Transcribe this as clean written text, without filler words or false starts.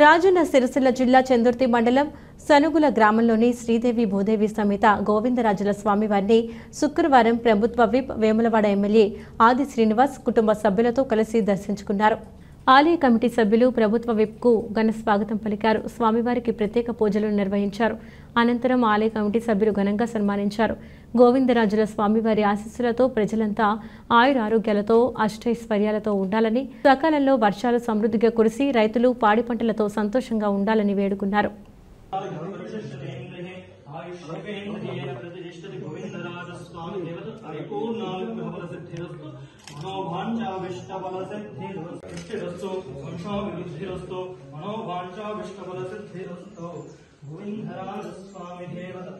రాజన్న సిరిసిల్ల జిల్లా చందుర్తి మండలం సనుగుల గ్రామంలోని శ్రీదేవి భూదేవి సమేత గోవిందరాజుల స్వామివారిని శుక్రవారం ప్రభుత్వ విప్ వేములవాడ ఎమ్మెల్యే ఆది శ్రీనివాస్ కుటుంబ సభ్యులతో కలిసి దర్శించుకున్నారు. ఆలయ కమిటీ సభ్యులు ప్రభుత్వ విప్కు ఘన స్వాగతం పలికారు. స్వామివారికి ప్రత్యేక పూజలు నిర్వహించారు. అనంతరం ఆలయ కమిటీ సభ్యులు ఘనంగా సన్మానించారు. గోవిందరాజుల స్వామివారి ఆశీస్సులతో ప్రజలంతా ఆయురారోగ్యాలతో అష్టైశ్వర్యాలతో ఉండాలని, సకాలంలో వర్షాలు సమృద్ధిగా కురిసి రైతులు పాడి పంటలతో సంతోషంగా ఉండాలని వేడుకున్నారు. गोविंदराज स्वामी देवता